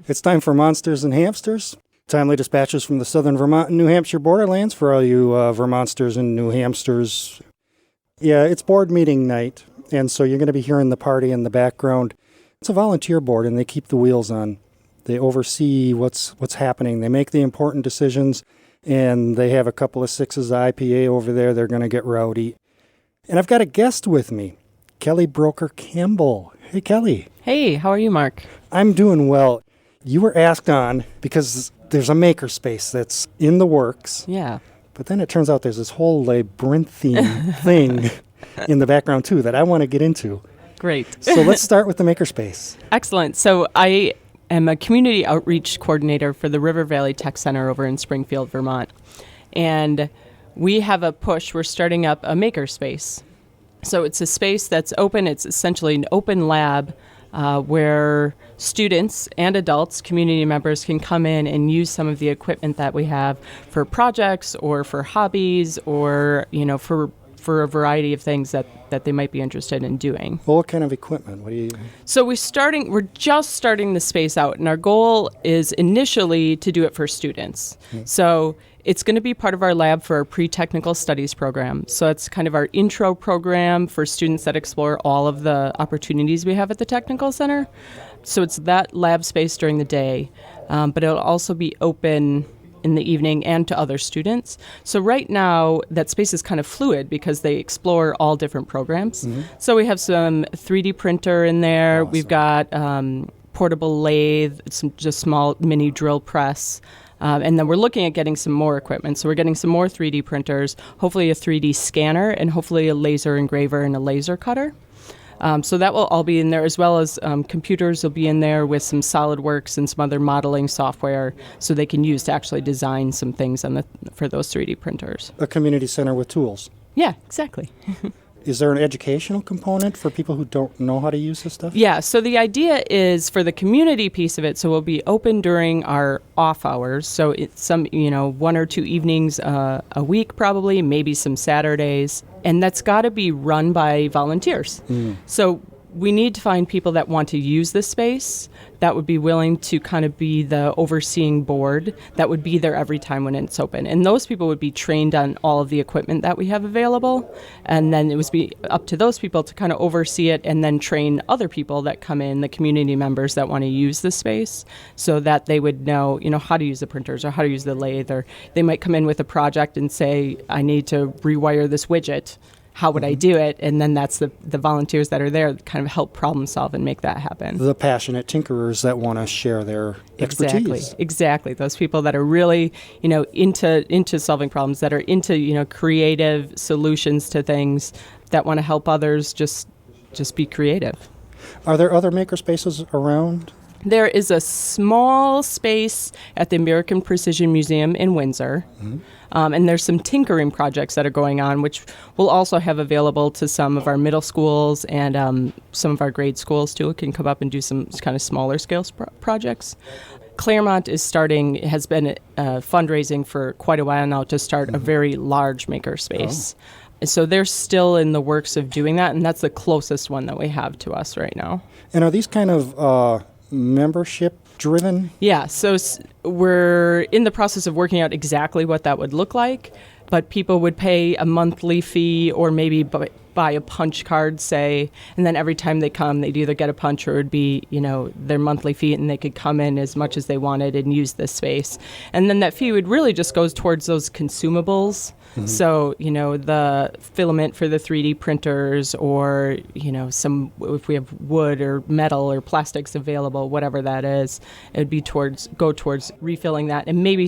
It's time for Monsters and Hamsters. Timely dispatches from the southern Vermont and New Hampshire borderlands for all you Vermontsters and New Hamsters. Yeah, it's board meeting night, and so you're going to be hearing the party in the background. It's a volunteer board, and they keep the wheels on. They oversee what's happening. They make the important decisions, and they have a couple of sixes IPA over there. They're going to get rowdy. And I've got a guest with me, Kelly Broker-Campbell. Hey, Kelly. Hey, how are you, Mark? I'm doing well. You were asked on because there's a Makerspace that's in the works. Yeah. But then it turns out there's this whole labyrinthine thing in the background, too, that I want to get into. Great. So let's start with the Makerspace. Excellent. So I am a community outreach coordinator for the River Valley Tech Center over in Springfield, Vermont. And we have a push. We're starting up a Makerspace. So it's a space that's open. It's essentially an open lab where students and adults, community members, can come in and use some of the equipment that we have for projects or for hobbies or, for a variety of things that they might be interested in doing. Well, what kind of equipment? So we're just starting the space out, and our goal is initially to do it for students. Mm-hmm. So it's going to be part of our lab for our pre-technical studies program. So it's kind of our intro program for students that explore all of the opportunities we have at the Technical Center. So it's that lab space during the day, but it'll also be open in the evening and to other students. So right now, that space is kind of fluid because they explore all different programs. Mm-hmm. So we have some 3D printer in there. Awesome. We've got portable lathe, some just small mini drill press. And then we're looking at getting some more equipment. So we're getting some more 3D printers, hopefully a 3D scanner, and hopefully a laser engraver and a laser cutter. So that will all be in there, as well as computers will be in there with some SolidWorks and some other modeling software so they can use to actually design some things for those 3D printers. A community center with tools. Yeah, exactly. Is there an educational component for people who don't know how to use this stuff? Yeah, so the idea is for the community piece of it, so we'll be open during our off hours. So it's some, 1 or 2 evenings a week probably, maybe some Saturdays. And that's got to be run by volunteers. Mm. So we need to find people that want to use this space, that would be willing to kind of be the overseeing board, that would be there every time when it's open. And those people would be trained on all of the equipment that we have available. And then it would be up to those people to kind of oversee it and then train other people that come in, the community members that want to use the space, so that they would know, how to use the printers or how to use the lathe. Or they might come in with a project and say, I need to rewire this widget. How would I do it? And then that's the volunteers that are there that kind of help problem solve and make that happen. The passionate tinkerers that want to share their expertise. Exactly. Those people that are really, into solving problems, that are into, creative solutions to things, that want to help others just be creative. Are there other makerspaces around? There is a small space at the American Precision Museum in Windsor. Mm-hmm. And there's some tinkering projects that are going on, which we'll also have available to some of our middle schools and some of our grade schools, too. It can come up and do some kind of smaller scale projects. Claremont has been fundraising for quite a while now to start a very large makerspace. Oh. So they're still in the works of doing that, and that's the closest one that we have to us right now. And are these kind of membership driven? Yeah, so we're in the process of working out exactly what that would look like, but people would pay a monthly fee or maybe buy a punch card, say, and then every time they come, they'd either get a punch or it would be, their monthly fee, and they could come in as much as they wanted and use this space. And then that fee would really just goes towards those consumables. Mm-hmm. So, the filament for the 3D printers or, if we have wood or metal or plastics available, whatever that is, it would be go towards refilling that. And maybe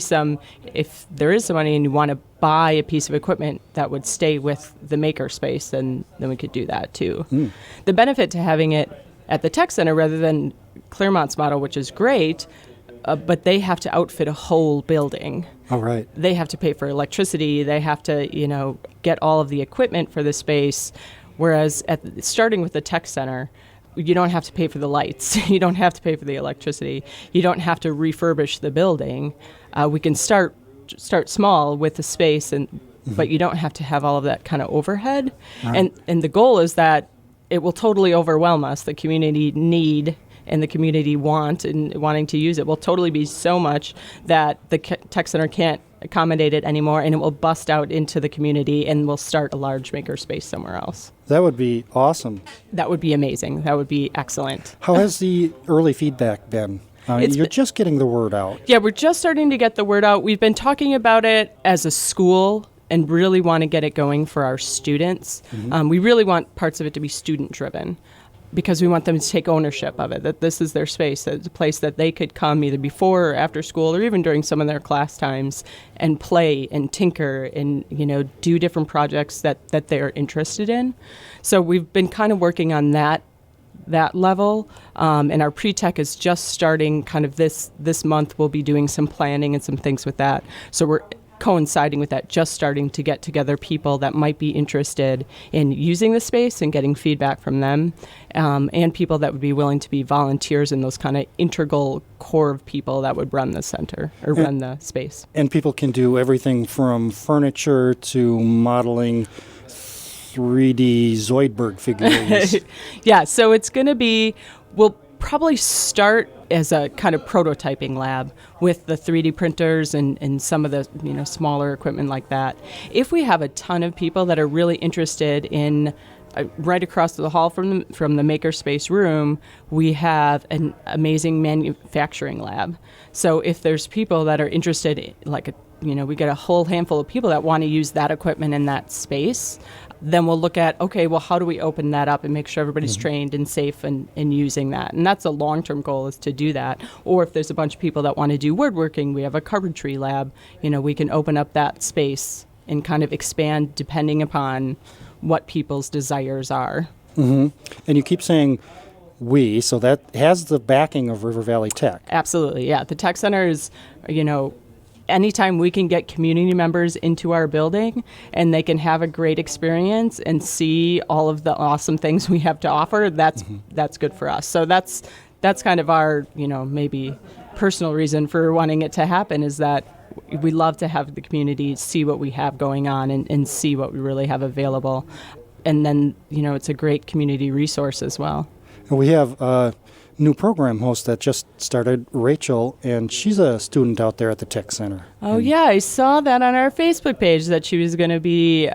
if there is some money and you want to buy a piece of equipment that would stay with the Makerspace, then we could do that too. Mm. The benefit to having it at the Tech Center rather than Claremont's model, which is great, but they have to outfit a whole building. All right. They have to pay for electricity. They have to, get all of the equipment for the space. Whereas starting with the Tech Center, you don't have to pay for the lights. You don't have to pay for the electricity. You don't have to refurbish the building. We can start small with the space, but you don't have to have all of that kind of overhead. Right. And the goal is that it will totally overwhelm us. The community need and the community want and wanting to use it will totally be so much that the tech center can't accommodate it anymore, and it will bust out into the community and we'll start a large makerspace somewhere else. That would be awesome. That would be amazing. That would be excellent. How has the early feedback been? You're just getting the word out. Yeah, we're just starting to get the word out. We've been talking about it as a school and really want to get it going for our students. We really want parts of it to be student-driven because we want them to take ownership of it, that this is their space, that it's a place that they could come either before or after school or even during some of their class times and play and tinker and, do different projects that they're interested in. So we've been kind of working on that level, and our pre-tech is just starting kind of this month. We'll be doing some planning and some things with that. So we're coinciding with that, just starting to get together people that might be interested in using the space and getting feedback from them, and people that would be willing to be volunteers in those kind of integral core of people that would run the center or run the space. And people can do everything from furniture to modeling 3D Zoidberg figures. Yeah, so it's going to be, we'll probably start as a kind of prototyping lab with the 3D printers and some of the smaller equipment like that. If we have a ton of people that are really interested in, right across the hall from the Makerspace room, we have an amazing manufacturing lab. So if there's people that are interested, we get a whole handful of people that want to use that equipment in that space, then we'll look at, okay, well, how do we open that up and make sure everybody's trained and safe in using that? And that's a long-term goal, is to do that. Or if there's a bunch of people that want to do woodworking, we have a carpentry lab. We can open up that space and kind of expand depending upon what people's desires are. And you keep saying we, so that has the backing of River Valley Tech. Absolutely, yeah. The Tech Center is, anytime we can get community members into our building and they can have a great experience and see all of the awesome things we have to offer, that's good for us. So that's kind of our, maybe personal reason for wanting it to happen, is that we love to have the community see what we have going on and see what we really have available. And then, it's a great community resource as well. We have a new program host that just started, Rachel, and she's a student out there at the Tech Center. Oh, yeah, I saw that on our Facebook page that she was going to be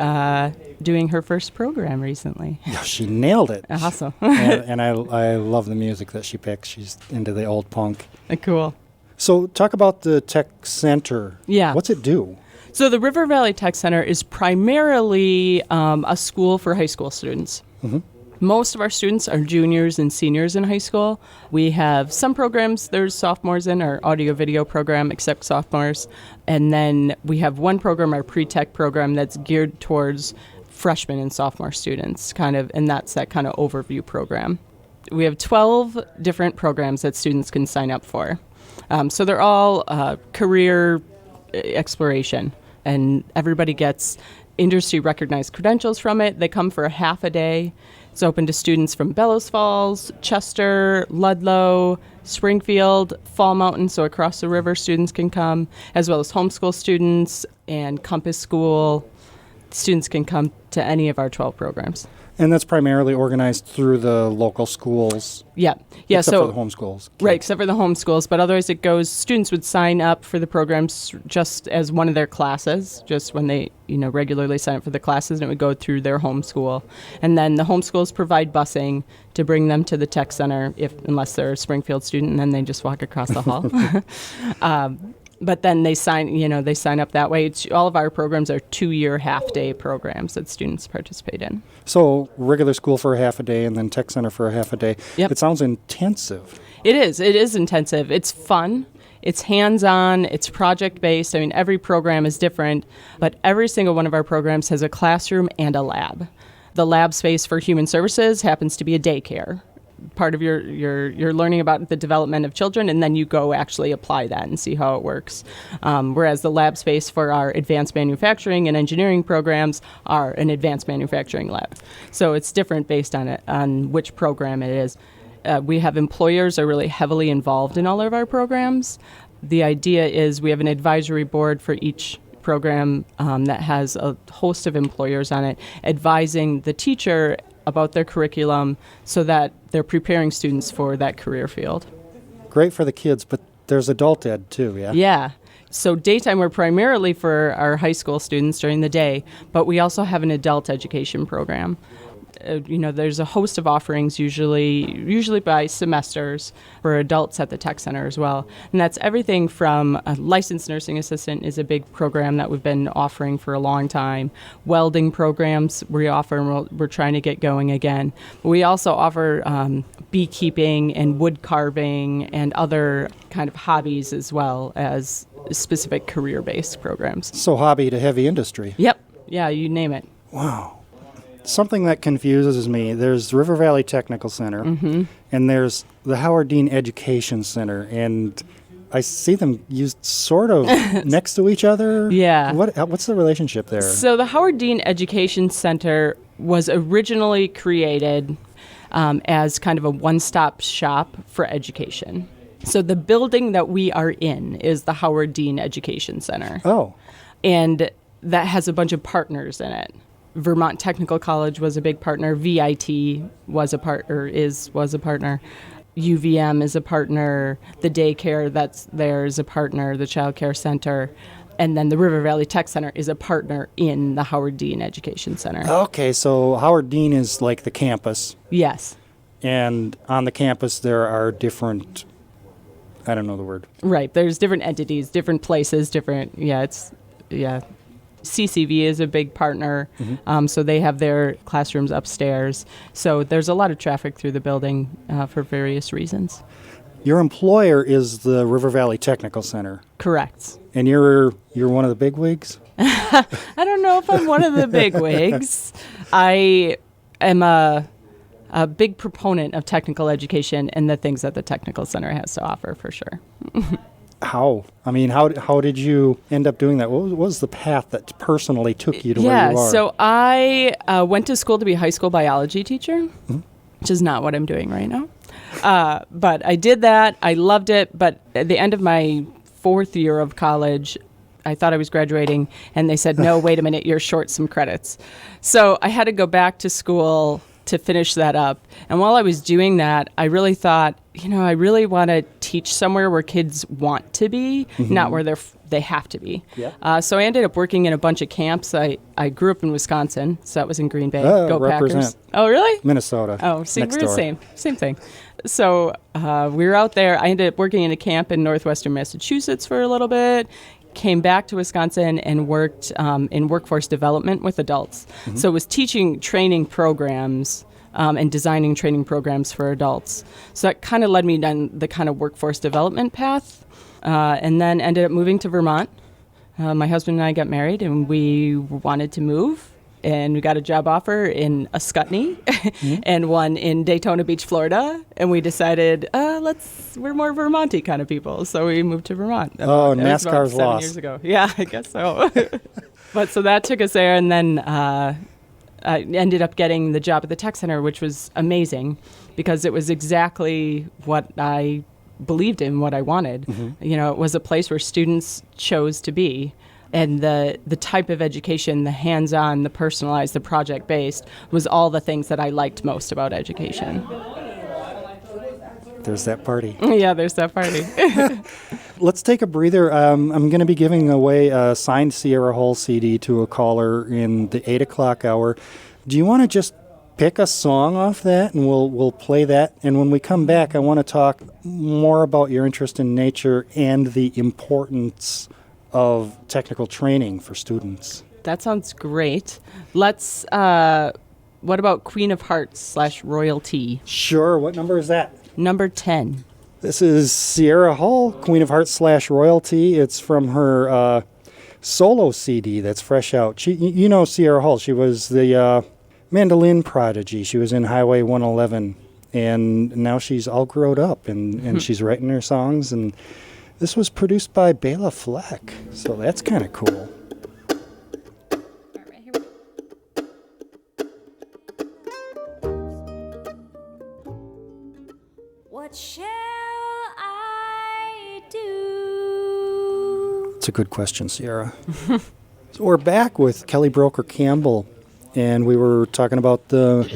doing her first program recently. Yeah, she nailed it. Awesome. and I love the music that she picks. She's into the old punk. Cool. So talk about the Tech Center. Yeah. What's it do? So the River Valley Tech Center is primarily a school for high school students. Most of our students are juniors and seniors in high school. We have some programs, there's sophomores in our audio-video program, except sophomores. And then we have one program, our pre-tech program, that's geared towards freshmen and sophomore students, and that's that kind of overview program. We have 12 different programs that students can sign up for. So they're all career exploration, and everybody gets industry-recognized credentials from it. They come for a half a day. It's open to students from Bellows Falls, Chester, Ludlow, Springfield, Fall Mountain, so across the river students can come, as well as homeschool students and Compass School. Students can come to any of our 12 programs. And that's primarily organized through the local schools. Yeah. Except for the homeschools. Right, except for the homeschools. But otherwise students would sign up for the programs just as one of their classes, just when they, regularly sign up for the classes, and it would go through their homeschool. And then the homeschools provide busing to bring them to the Tech Center, unless they're a Springfield student, and then they just walk across the hall. But then they sign up that way. All of our programs are 2-year half-day programs that students participate in. So regular school for a half a day and then Tech Center for a half a day. Yep. It sounds intensive. It is. It is intensive. It's fun. It's hands-on. It's project-based. Every program is different, but every single one of our programs has a classroom and a lab. The lab space for human services happens to be a daycare. Part of your learning about the development of children, and then you go actually apply that and see how it works. Whereas the lab space for our advanced manufacturing and engineering programs are an advanced manufacturing lab. So it's different based on which program it is. We have employers are really heavily involved in all of our programs. The idea is we have an advisory board for each program that has a host of employers on it, advising the teacher about their curriculum so that they're preparing students for that career field. Great for the kids, but there's adult ed too, yeah? Yeah. So daytime, we're primarily for our high school students during the day, but we also have an adult education program. There's a host of offerings usually by semesters for adults at the tech center as well. And that's everything from a licensed nursing assistant is a big program that we've been offering for a long time. Welding programs we offer and we're trying to get going again. But we also offer beekeeping and wood carving and other kind of hobbies as well as specific career-based programs. So hobby to heavy industry. Yep. Yeah, you name it. Wow. Something that confuses me, there's River Valley Technical Center, and there's the Howard Dean Education Center, and I see them used sort of next to each other. Yeah. What's the relationship there? So the Howard Dean Education Center was originally created as kind of a one-stop shop for education. So the building that we are in is the Howard Dean Education Center. Oh. And that has a bunch of partners in it. Vermont Technical College was a big partner. VIT was a partner. UVM is a partner. The daycare that's there is a partner. The child care center. And then the River Valley Tech Center is a partner in the Howard Dean Education Center. Okay, so Howard Dean is like the campus. Yes. And on the campus there are different, I don't know the word. Right. There's different entities, different places, CCV is a big partner, so they have their classrooms upstairs. So there's a lot of traffic through the building for various reasons. Your employer is the River Valley Technical Center. Correct. And you're one of the bigwigs? I don't know if I'm one of the bigwigs. I am a big proponent of technical education and the things that the Technical Center has to offer, for sure. How? I mean, how did you end up doing that? What was the path that personally took you to where you are? So I went to school to be a high school biology teacher, which is not what I'm doing right now. But I did that. I loved it. But at the end of my 4th year of college, I thought I was graduating, and they said, no, wait a minute, you're short some credits. So I had to go back to school to finish that up. And while I was doing that, I really thought, I really want to teach somewhere where kids want to be, not where they have to be. Yeah. So I ended up working in a bunch of camps. I grew up in Wisconsin, so that was in Green Bay. Go represent. Packers. Oh, really? Minnesota. Oh, see, next we're door. the same thing. So we were out there. I ended up working in a camp in northwestern Massachusetts for a little bit. Came back to Wisconsin and worked in workforce development with adults. So it was teaching training programs and designing training programs for adults. So that kind of led me down the kind of workforce development path, and then ended up moving to Vermont. My husband and I got married, and we wanted to move, and we got a job offer in Ascutney and one in Daytona Beach, Florida, and we decided, we're more Vermonty kind of people, so we moved to Vermont. Oh, It was about NASCAR's 7 lost. years ago. Yeah, I guess so. But so that took us there, and then I ended up getting the job at the tech center, which was amazing because it was exactly what I believed in, what I wanted. It was a place where students chose to be. And the type of education, the hands-on, the personalized, the project-based, was all the things that I liked most about education. There's that party. Yeah, there's that party. Let's take a breather. I'm going to be giving away a signed Sierra Hull CD to a caller in the 8 o'clock hour. Do you want to just pick a song off that, and we'll play that? And when we come back, I want to talk more about your interest in nature and the importance of technical training for students. That sounds great. Let's, what about Queen of Hearts / Royalty? Sure. What number is that? Number 10. This is Sierra Hull, Queen of Hearts / Royalty. It's from her solo CD that's fresh out. You know Sierra Hull. She was the mandolin prodigy. She was in Highway 111, and now she's all grown up, and she's writing her songs. And this was produced by Bela Fleck, so that's kind of cool. What shall I do? It's a good question, Sierra. So we're back with Kelly Broker-Campbell, and we were talking about the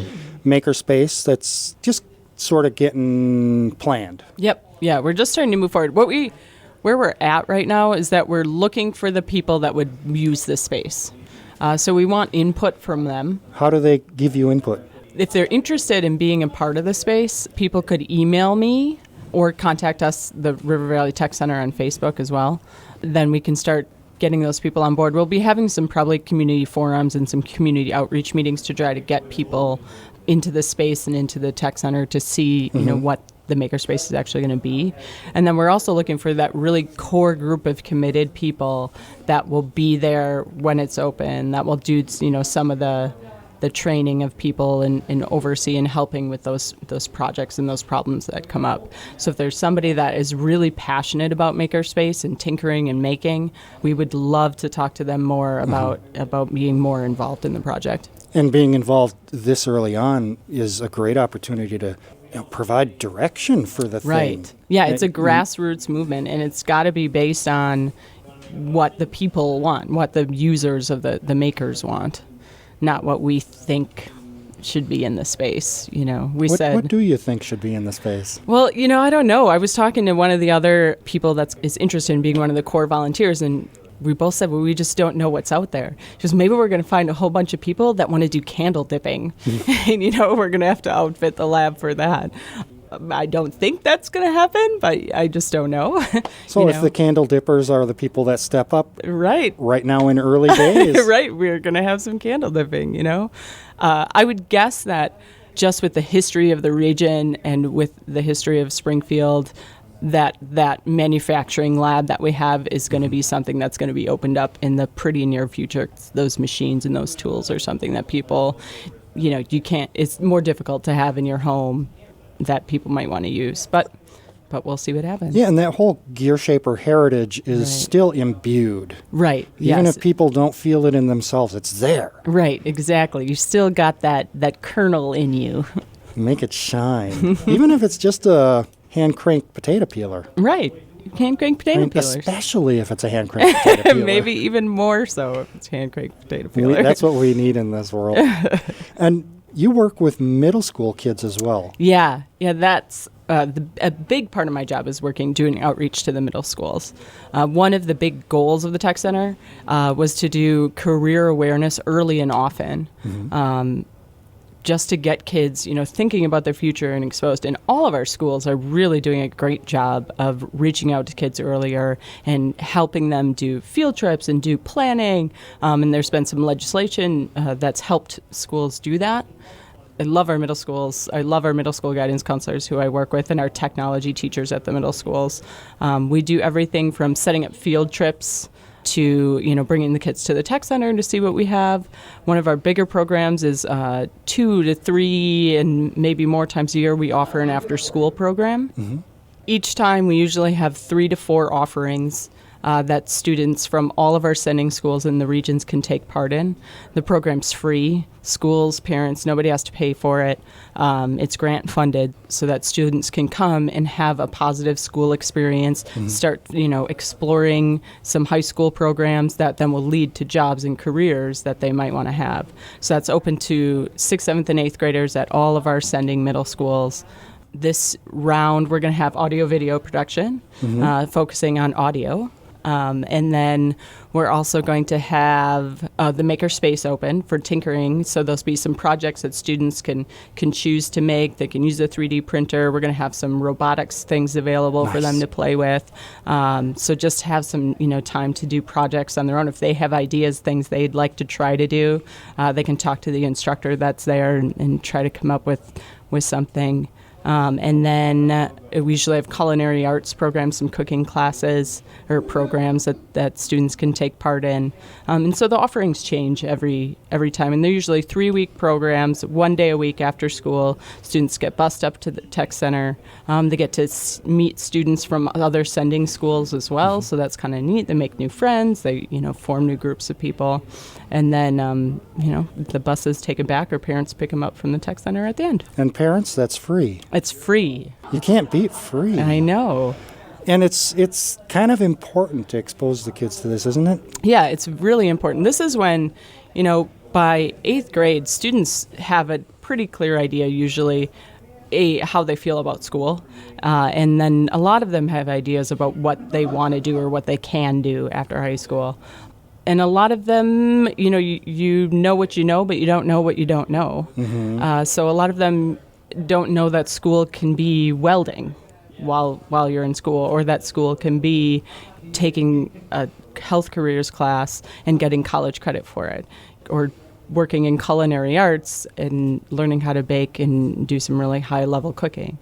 Makerspace that's just sort of getting planned. Yep. Yeah, we're just starting to move forward. Where we're at right now is that we're looking for the people that would use this space. So we want input from them. How do they give you input? If they're interested in being a part of the space, people could email me or contact us, the River Valley Tech Center, on Facebook as well. Then we can start getting those people on board. We'll be having some probably community forums and some community outreach meetings to try to get people into the space and into the tech center to see, what the Makerspace is actually going to be. And then we're also looking for that really core group of committed people that will be there when it's open, that will do, some of the training of people and oversee and helping with those projects and those problems that come up. So if there's somebody that is really passionate about Makerspace and tinkering and making, we would love to talk to them more about being more involved in the project. And being involved this early on is a great opportunity to provide direction for the thing. Right. Yeah, it's a grassroots movement, and it's got to be based on what the people want, what the users of the makers want, not what we think should be in the space. What do you think should be in the space? Well, I don't know. I was talking to one of the other people that is interested in being one of the core volunteers, and we both said, well, we just don't know what's out there. Just maybe we're going to find a whole bunch of people that want to do candle dipping. And, we're going to have to outfit the lab for that. I don't think that's going to happen, but I just don't know. So if the candle dippers are the people that step up right now in early days. Right, we're going to have some candle dipping, I would guess that just with the history of the region and with the history of Springfield, that manufacturing lab that we have is going to be something that's going to be opened up in the pretty near future. Those machines and those tools are something that people, you can't, it's more difficult to have in your home that people might want to use. But we'll see what happens. Yeah, and that whole gear shaper heritage is still imbued. Right. Even if people don't feel it in themselves, it's there. Right, exactly. You still got that kernel in you. Make it shine. Even if it's just a hand-cranked potato peeler. Right. Hand-cranked potato peelers. Especially if it's a hand-cranked potato peeler. Maybe even more so if it's hand-cranked potato peeler. That's what we need in this world. And you work with middle school kids as well. Yeah, that's a big part of my job is doing outreach to the middle schools. One of the big goals of the Tech Center was to do career awareness early and often. Just to get kids, thinking about their future and exposed. And all of our schools are really doing a great job of reaching out to kids earlier and helping them do field trips and do planning. And there's been some legislation that's helped schools do that. I love our middle schools. I love our middle school guidance counselors who I work with and our technology teachers at the middle schools. We do everything from setting up field trips to bringing the kids to the tech center to see what we have. One of our bigger programs is 2 to 3 and maybe more times a year we offer an after-school program. Each time we usually have 3 to 4 offerings that students from all of our sending schools in the regions can take part in. The program's free. Schools, parents, nobody has to pay for it. It's grant funded so that students can come and have a positive school experience, start, exploring some high school programs that then will lead to jobs and careers that they might want to have. So that's open to 6th, 7th, and 8th graders at all of our sending middle schools. This round, we're going to have audio-video production, focusing on audio. And then we're also going to have the Makerspace open for tinkering. So there'll be some projects that students can choose to make. They can use a 3D printer. We're going to have some robotics things available for them to play with. So just have some time to do projects on their own. If they have ideas, things they'd like to try to do, they can talk to the instructor that's there and try to come up with something. And then we usually have culinary arts programs, some cooking classes or programs that students can take part in. And so the offerings change every time. And they're usually 3-week programs, 1 day a week after school. Students get bused up to the tech center. They get to meet students from other sending schools as well. So that's kind of neat. They make new friends. They, form new groups of people. And then, the buses take them back or parents pick them up from the tech center at the end. And parents, that's free. It's free. You can't beat free. I know. And it's kind of important to expose the kids to this, isn't it? Yeah, it's really important. This is when, by 8th grade, students have a pretty clear idea usually how they feel about school, and then a lot of them have ideas about what they want to do or what they can do after high school. And a lot of them, you know what you know, but you don't know what you don't know. So a lot of them don't know that school can be welding while you're in school, or that school can be taking a health careers class and getting college credit for it, or working in culinary arts and learning how to bake and do some really high-level cooking.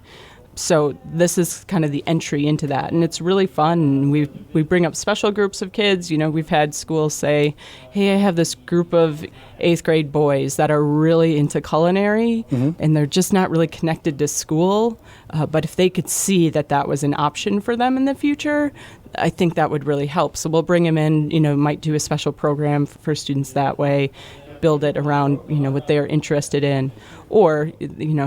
So this is kind of the entry into that, and it's really fun. We bring up special groups of kids. We've had schools say, hey, I have this group of 8th grade boys that are really into culinary, and they're just not really connected to school. But if they could see that was an option for them in the future, I think that would really help. So we'll bring them in, might do a special program for students that way, build it around, what they're interested in, or,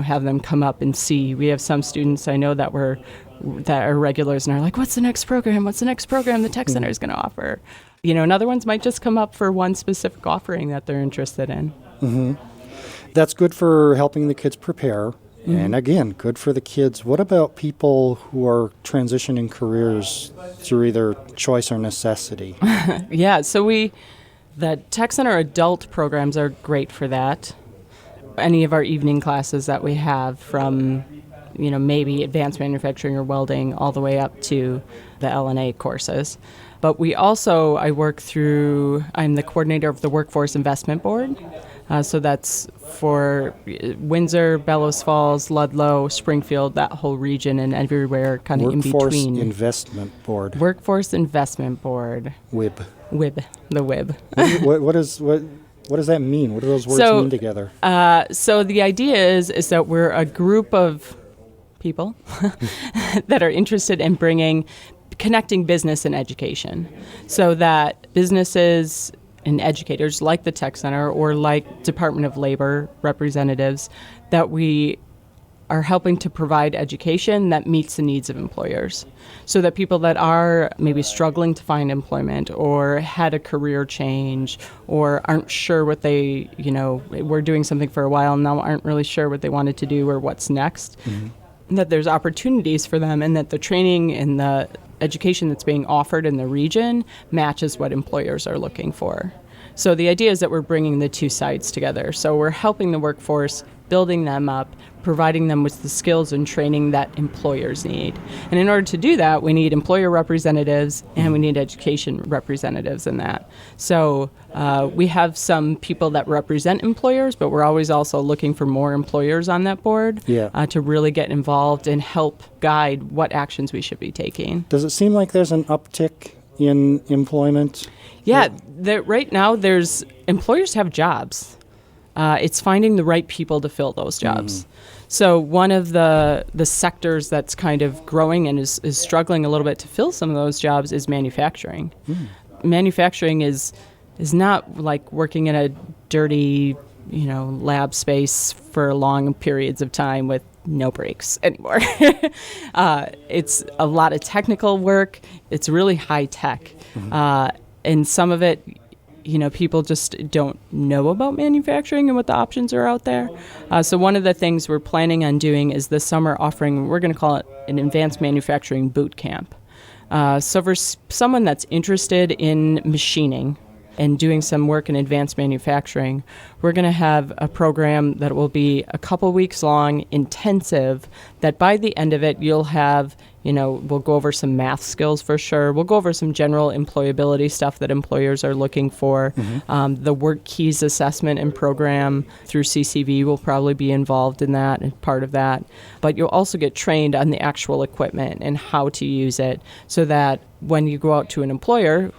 have them come up and see. We have some students I know that are regulars and are like, what's the next program? What's the next program the Tech Center is going to offer? And other ones might just come up for one specific offering that they're interested in. That's good for helping the kids prepare. And again, good for the kids. What about people who are transitioning careers through either choice or necessity? Yeah, so the Tech Center adult programs are great for that. Any of our evening classes that we have from, maybe advanced manufacturing or welding all the way up to the L&A courses. But we also, I'm the coordinator of the Workforce Investment Board. So that's for Windsor, Bellows Falls, Ludlow, Springfield, that whole region, and everywhere kind of in between. Workforce Investment Board. Workforce Investment Board. WIB. The WIB. What does that mean? What do those words mean together? So the idea is that we're a group of people that are interested in connecting business and education, so that businesses and educators like the Tech Center or like Department of Labor representatives, that we are helping to provide education that meets the needs of employers, so that people that are maybe struggling to find employment or had a career change or aren't sure what they, were doing something for a while and now aren't really sure what they wanted to do or what's next, that there's opportunities for them, and that the training and the education that's being offered in the region matches what employers are looking for. So the idea is that we're bringing the two sides together. So we're helping the workforce, building them up, providing them with the skills and training that employers need. And in order to do that, we need employer representatives and we need education representatives in that. So we have some people that represent employers, but we're always also looking for more employers on that board to really get involved and help guide what actions we should be taking. Does it seem like there's an uptick in employment? Yeah, right now employers have jobs. It's finding the right people to fill those jobs. So one of the sectors that's kind of growing and is struggling a little bit to fill some of those jobs is manufacturing. Manufacturing is not like working in a dirty, lab space for long periods of time with no breaks anymore. It's a lot of technical work. It's really high tech. And some of it, people just don't know about manufacturing and what the options are out there. So one of the things we're planning on doing is this summer offering, we're going to call it an advanced manufacturing boot camp. So for someone that's interested in machining and doing some work in advanced manufacturing, we're going to have a program that will be a couple weeks long, intensive, that by the end of it you'll have, we'll go over some math skills for sure. We'll go over some general employability stuff that employers are looking for. The work keys assessment and program through CCV will probably be involved in that and part of that. But you'll also get trained on the actual equipment and how to use it, so that when you go out to an employer,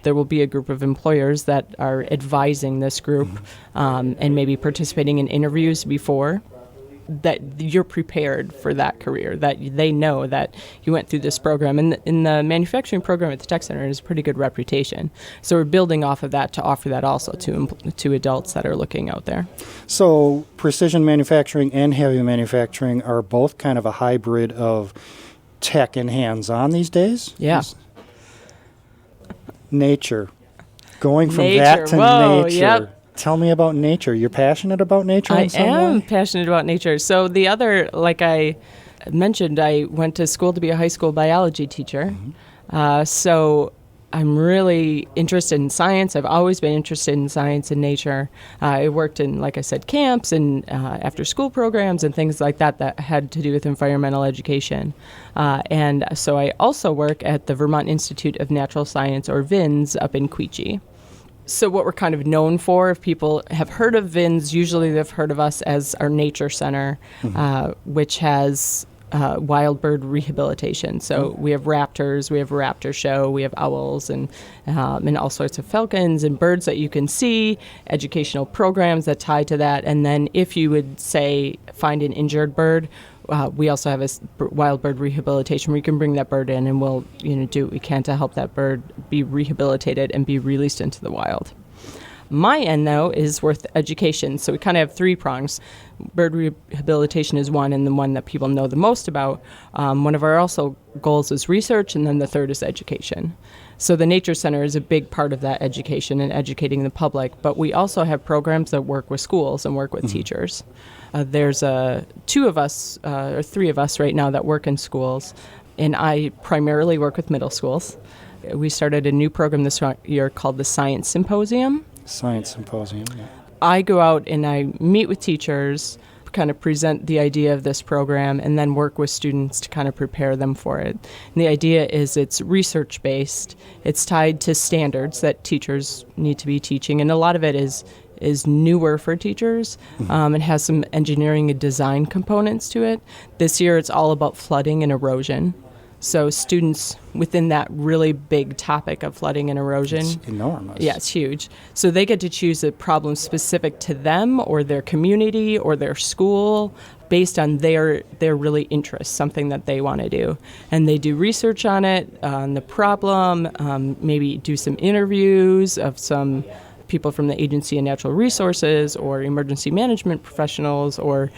there will be a group of employers that are advising this group and maybe participating in interviews before, that you're prepared for that career, that they know that you went through this program. And in the manufacturing program at the Tech Center, it has a pretty good reputation. So we're building off of that to offer that also to adults that are looking out there. So precision manufacturing and heavy manufacturing are both kind of a hybrid of tech and hands-on these days? Yeah. Nature. Going from that to nature. Yep. Tell me about nature. You're passionate about nature I in some am way? passionate about nature. So the other, like I mentioned, I went to school to be a high school biology teacher. So I'm really interested in science. I've always been interested in science and nature. I worked in, like I said, camps and after-school programs and things like that that had to do with environmental education. And so I also work at the Vermont Institute of Natural Science, or VINS, up in Quechee. So what we're kind of known for, if people have heard of VINS, usually they've heard of us as our nature center, which has wild bird rehabilitation. So we have raptors, we have a raptor show, we have owls and all sorts of falcons and birds that you can see, educational programs that tie to that. And then if you would say find an injured bird, we also have a wild bird rehabilitation where you can bring that bird in and we'll do what we can to help that bird be rehabilitated and be released into the wild. My end, though, is with education. So we kind of have three prongs. Bird rehabilitation is one, and the one that people know the most about. One of our also goals is research, and then the third is education. So the Nature Center is a big part of that education and educating the public, but we also have programs that work with schools and work with teachers. There's two of us, or three of us right now that work in schools, and I primarily work with middle schools. We started a new program this year called the Science Symposium. Science Symposium, yeah. I go out and I meet with teachers, kind of present the idea of this program, and then work with students to kind of prepare them for it. And the idea is it's research-based. It's tied to standards that teachers need to be teaching, and a lot of it is newer for teachers. It has some engineering and design components to it. This year it's all about flooding and erosion. So students within that really big topic of flooding and erosion. It's enormous. Yeah, it's huge. So they get to choose a problem specific to them or their community or their school based on their really interest, something that they want to do. And they do research on it, on the problem, maybe do some interviews of some people from the Agency of Natural Resources or emergency management professionals or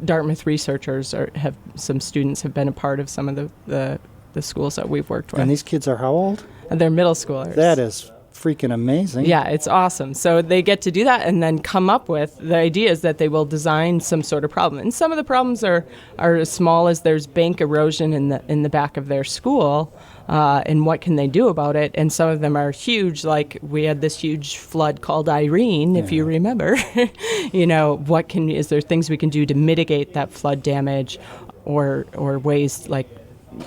Dartmouth researchers, or have some students have been a part of some of the schools that we've worked with. And these kids are how old? They're middle schoolers. That is freaking amazing. Yeah, it's awesome. So they get to do that and then come up with the ideas that they will design some sort of problem. And some of the problems are as small as there's bank erosion in the back of their school, and what can they do about it? And some of them are huge, like we had this huge flood called Irene, if you remember. Is there things we can do to mitigate that flood damage, or ways like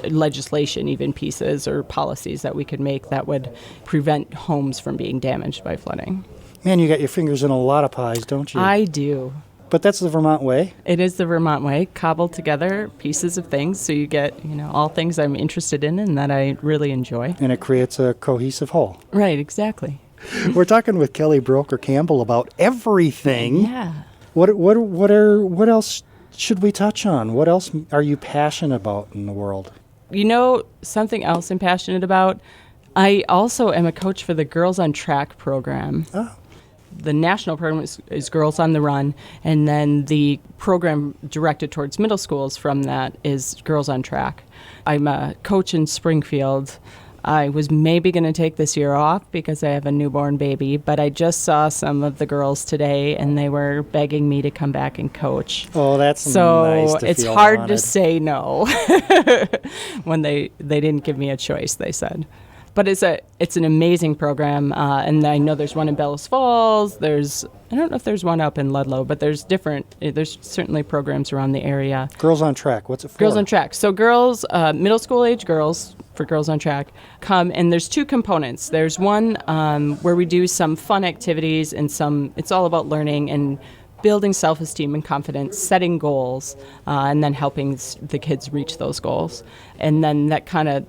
legislation, even pieces or policies that we could make that would prevent homes from being damaged by flooding. Man, you got your fingers in a lot of pies, don't you? I do. But that's the Vermont way. It is the Vermont way, cobbled together pieces of things so you get, all things I'm interested in and that I really enjoy. And it creates a cohesive whole. Right, exactly. We're talking with Kelly Broker-Campbell about everything. Yeah. What else should we touch on? What else are you passionate about in the world? Something else I'm passionate about, I also am a coach for the Girls on Track program. Oh. The national program is Girls on the Run, and then the program directed towards middle schools from that is Girls on Track. I'm a coach in Springfield. I was maybe going to take this year off because I have a newborn baby, but I just saw some of the girls today, and they were begging me to come back and coach. Oh, that's so nice to it's feel hard wanted. to say no when they didn't give me a choice, they said. But it's an amazing program, and I know there's one in Bellows Falls. I don't know if there's one up in Ludlow, but there's certainly programs around the area. Girls on Track, what's it for? Girls on Track. So girls, middle school age girls, for Girls on Track, come, and there's two components. There's one where we do some fun activities, and it's all about learning and building self-esteem and confidence, setting goals, and then helping the kids reach those goals. And then that kind of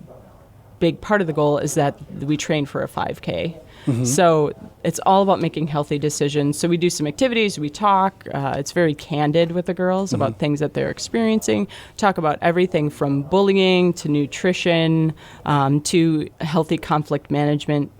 big part of the goal is that we train for a 5K. Mm-hmm. So it's all about making healthy decisions. So we do some activities, we talk. It's very candid with the girls about things that they're experiencing. Talk about everything from bullying to nutrition to healthy conflict management,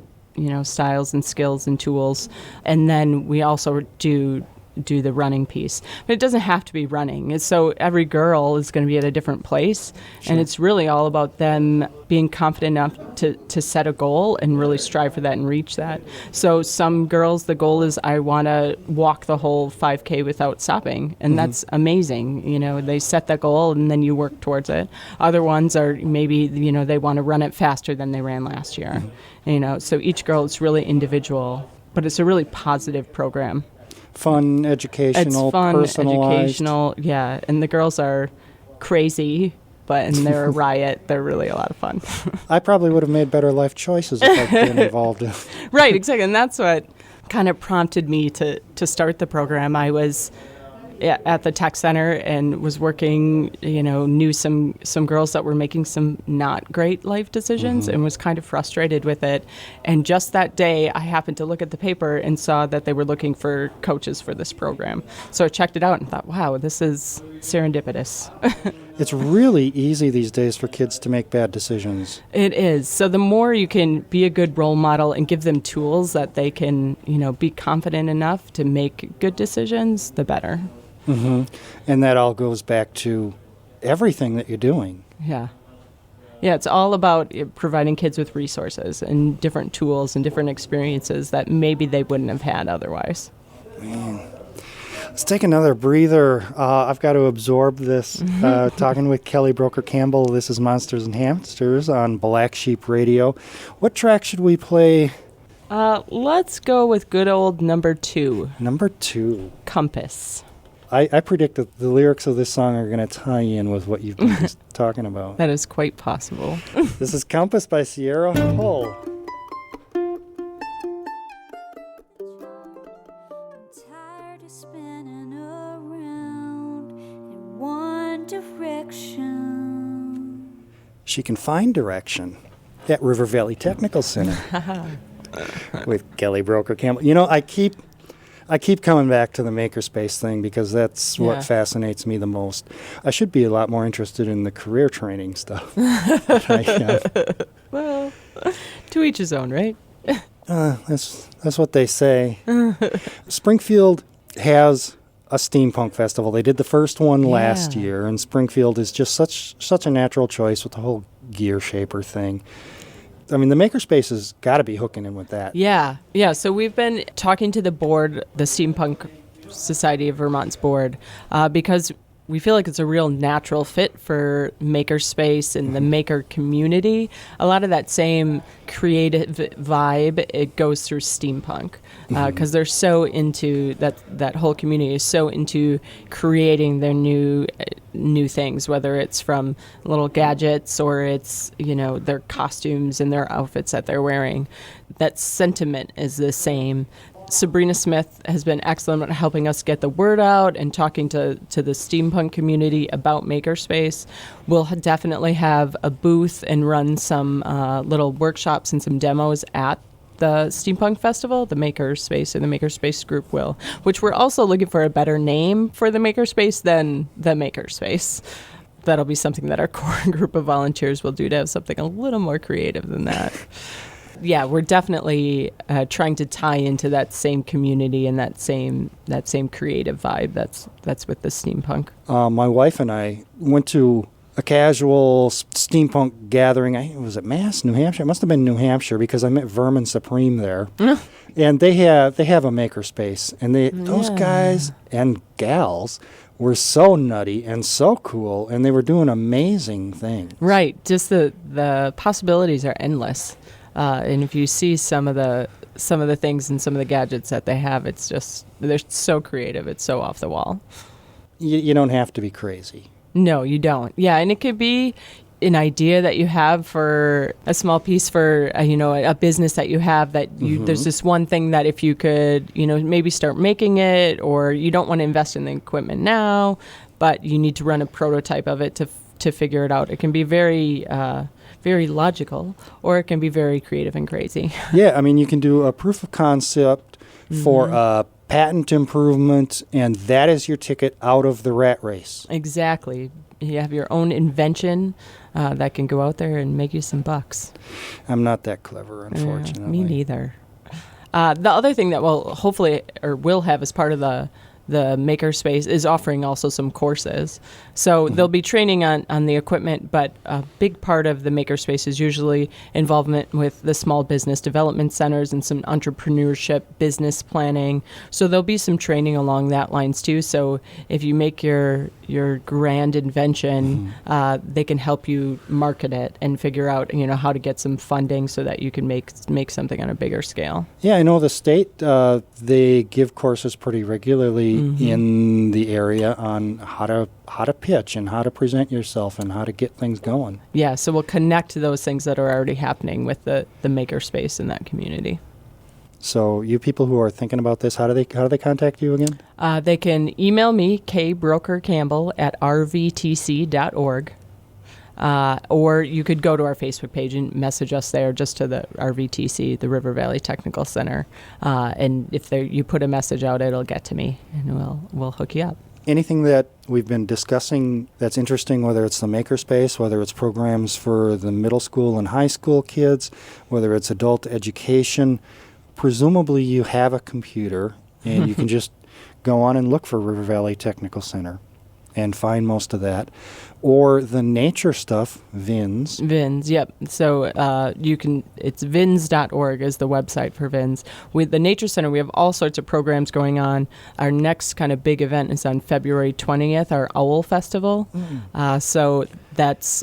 styles and skills and tools. And then we also do do the running piece. But it doesn't have to be running. So every girl is going to be at a different place. Sure. And it's really all about them being confident enough to set a goal and really strive for that and reach that. So some girls, the goal is, I want to walk the whole 5K without stopping. And that's amazing. You know, they set that goal and then you work towards it. Other ones are maybe, you know, they want to run it faster than they ran last year. You know, so each girl is really individual, but it's a really positive program. Fun, educational, It's fun, personalized. educational, yeah. And the girls are crazy, and they're a riot. They're really a lot of fun. I probably would have made better life choices if I'd been involved in. Right, exactly. And that's what kind of prompted me to start the program. I was at the tech center and was working, you know, knew some girls that were making some not great life decisions and was kind of frustrated with it. And just that day, I happened to look at the paper and saw that they were looking for coaches for this program. So I checked it out and thought, wow, this is serendipitous. It's really easy these days for kids to make bad decisions. It is. So the more you can be a good role model and give them tools that they can, you know, be confident enough to make good decisions, the better. And that all goes back to everything that you're doing. Yeah. Yeah, it's all about providing kids with resources and different tools and different experiences that maybe they wouldn't have had otherwise. Let's take another breather. I've got to absorb this. Talking with Kelly Broker-Campbell. This is Monsters and Hamsters on Black Sheep Radio. What track should we play? Let's go with good old number 2. Number 2. Compass. I predict that the lyrics of this song are going to tie in with what you've been just talking about. That is quite possible. This is Compass by Sierra Hull. Tired of spinning around in one direction. She can find direction at River Valley Technical Center with Kelly Broker-Campbell. You know, I keep coming back to the Makerspace thing because that's what fascinates me the most. I should be a lot more interested in the career training stuff. Well, to each his own, right? That's what they say. Springfield has a steampunk festival. They did the first one last year, and Springfield is just such a natural choice with the whole gear shaper thing. I mean, the Makerspace has got to be hooking in with that. Yeah. So we've been talking to the board, the Steampunk Society of Vermont's board, because we feel like it's a real natural fit for Makerspace and the maker community. A lot of that same creative vibe, it goes through steampunk because they're so into that whole community is so into creating their new things, whether it's from little gadgets or it's, you know, their costumes and their outfits that they're wearing. That sentiment is the same. Sabrina Smith has been excellent at helping us get the word out and talking to the steampunk community about Makerspace. We'll definitely have a booth and run some little workshops and some demos at the Steampunk Festival. The Makerspace and the Makerspace group will, which we're also looking for a better name for the Makerspace than the Makerspace. That'll be something that our core group of volunteers will do to have something a little more creative than that. Yeah, we're definitely trying to tie into that same community and that same creative vibe that's with the steampunk. My wife and I went to a casual steampunk gathering. It was at Mass, New Hampshire. It must have been New Hampshire because I met Vermin Supreme there. And they have a Makerspace, and those guys and gals were so nutty and so cool, and they were doing amazing things. Right, just the possibilities are endless. And if you see some of the things and some of the gadgets that they have, it's just, they're so creative. It's so off the wall. You don't have to be crazy. No, you don't. Yeah, and it could be an idea that you have for a small piece for, a business that you have that there's this one thing that if you could, maybe start making it, or you don't want to invest in the equipment now, but you need to run a prototype of it to figure it out. It can be very logical, or it can be very creative and crazy. Yeah, I mean, you can do a proof of concept for a patent improvement, and that is your ticket out of the rat race. Exactly. You have your own invention that can go out there and make you some bucks. I'm not that clever, unfortunately. Me neither. The other thing that we'll hopefully or will have as part of the the Makerspace is offering also some courses. So there'll be training on the equipment, but a big part of the Makerspace is usually involvement with the small business development centers and some entrepreneurship, business planning. So there'll be some training along that lines too. So if you make your grand invention, they can help you market it and figure out, how to get some funding so that you can make something on a bigger scale. Yeah, I know the state, they give courses pretty regularly in the area on how to pitch and how to present yourself and how to get things going. Yeah, so we'll connect to those things that are already happening with the Makerspace in that community. So you people who are thinking about this, how do they contact you again? They can email me, Kelly Broker-Campbell at rvtc.org. Or you could go to our Facebook page and message us there, just to the RVTC, the River Valley Technical Center. And if you put a message out, it'll get to me, and we'll hook you up. Anything that we've been discussing that's interesting, whether it's the Makerspace, whether it's programs for the middle school and high school kids, whether it's adult education, presumably you have a computer and you can just go on and look for River Valley Technical Center and find most of that. Or the nature stuff, VINS. VINS, yep. So it's vins.org is the website for VINS. With the Nature Center, we have all sorts of programs going on. Our next kind of big event is on February 20th, our Owl Festival. So that's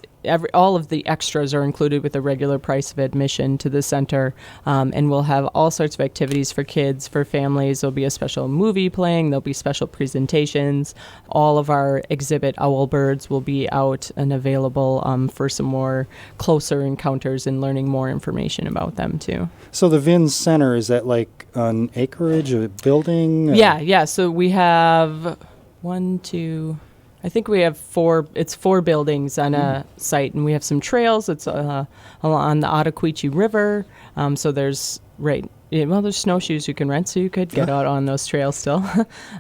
all of the extras are included with the regular price of admission to the center, and we'll have all sorts of activities for kids, for families. There'll be a special movie playing. There'll be special presentations. All of our exhibit owl birds will be out and available for some more closer encounters and learning more information about them too. So the VINS Center, is that like an acreage, a building? Yeah. So we have I think we have four buildings on a site, and we have some trails. It's on the Ottaquechee River. So there's snowshoes you can rent, so you could get out on those trails still.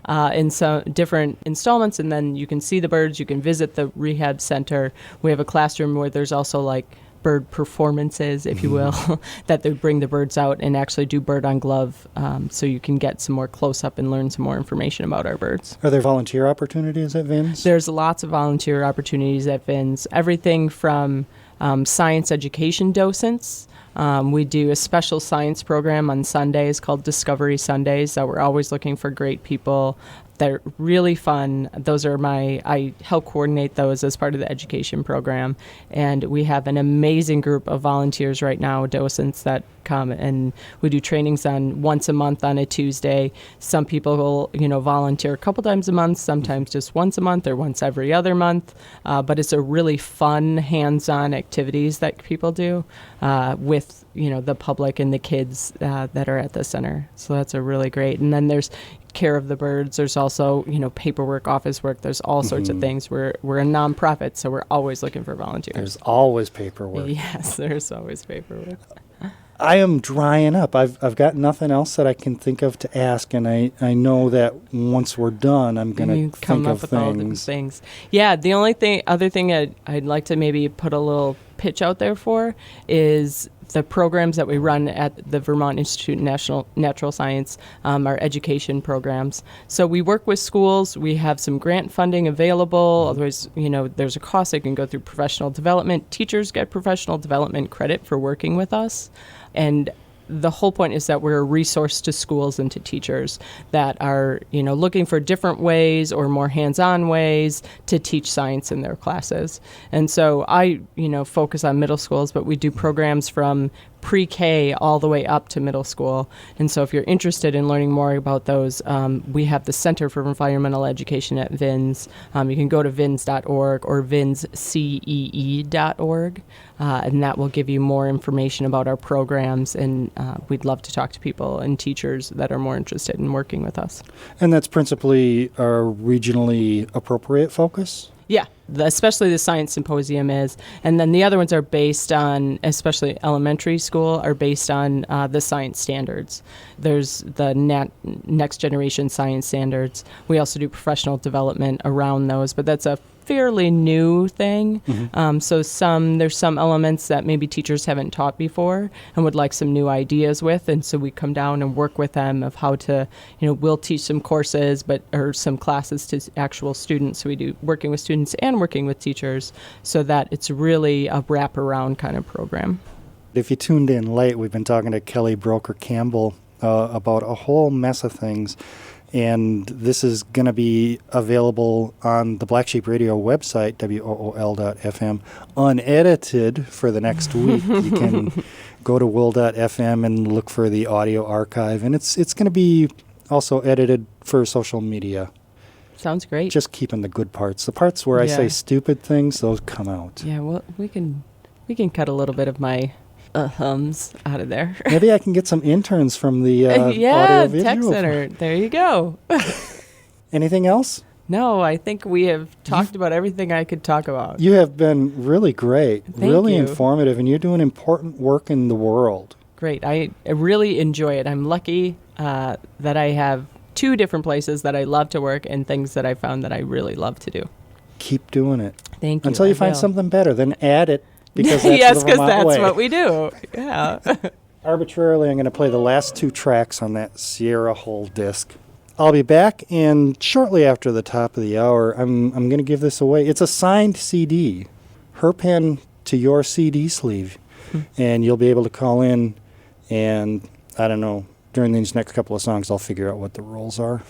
In some different installments, and then you can see the birds. You can visit the rehab center. We have a classroom where there's also like bird performances, if you will, that they bring the birds out and actually do bird on glove, so you can get some more close up and learn some more information about our birds. Are there volunteer opportunities at VINS? There's lots of volunteer opportunities at VINS. Everything from science education docents. We do a special science program on Sundays called Discovery Sundays that we're always looking for great people. They're really fun. I help coordinate those as part of the education program. And we have an amazing group of volunteers right now, docents that come, and we do trainings once a month on a Tuesday. Some people will, volunteer a couple times a month, sometimes just once a month or once every other month. But it's a really fun, hands-on activities that people do with, the public and the kids that are at the center. So that's a really great. And then there's care of the birds. There's also, paperwork, office work. There's all sorts of things. We're a nonprofit, so we're always looking for volunteers. There's always paperwork. Yes, there's always paperwork. I am drying up. I've got nothing else that I can think of to ask, and I know that once we're done, I'm going to think of things. All different things. Yeah, the other thing I'd like to maybe put a little pitch out there for is the programs that we run at the Vermont Institute of Natural Science, our education programs. So we work with schools. We have some grant funding available. Otherwise, there's a cost. They can go through professional development. Teachers get professional development credit for working with us. And the whole point is that we're a resource to schools and to teachers that are, looking for different ways or more hands-on ways to teach science in their classes. And so I, focus on middle schools, but we do programs from pre-K all the way up to middle school. And so if you're interested in learning more about those, we have the Center for Environmental Education at VINS. You can go to vins.org or vinscee.org, and that will give you more information about our programs. And we'd love to talk to people and teachers that are more interested in working with us. And that's principally our regionally appropriate focus? Yeah. especially the science symposium is. And then the other ones are based on, especially elementary school, are based on the science standards. There's the next generation science standards. We also do professional development around those, but that's a fairly new thing. So there's some elements that maybe teachers haven't taught before and would like some new ideas with, and so we come down and work with them of how to, we'll teach some courses or some classes to actual students. So we do working with students and working with teachers so that it's really a wraparound kind of program. If you tuned in late, we've been talking to Kelly Broker-Campbell about a whole mess of things. And this is going to be available on the Black Sheep Radio website, wool.fm, unedited for the next week. You can go to wool.fm and look for the audio archive. And it's going to be also edited for social media. Sounds great. Just keeping the good parts. The parts where I say stupid things, those come out. Yeah, well, we can cut a little bit of my hums out of there. Maybe I can get some interns from the Tech audio-visual. Center. There you go. Anything else? No, I think we have talked about everything I could talk about. You have been really great, really you. informative, and you're doing important work in the world. Great. I really enjoy it. I'm lucky that I have 2 different places that I love to work and things that I found that I really love to do. Keep doing it. Thank you. Until you I find will. something better, then add it. Because that's yes, the because Vermont that's way. what we do. Yeah. Arbitrarily, I'm going to play the last 2 tracks on that Sierra Hull disc. I'll be back, and shortly after the top of the hour, I'm going to give this away. It's a signed CD. Her pen to your CD sleeve. And you'll be able to call in, and I don't know, during these next couple of songs, I'll figure out what the rules are.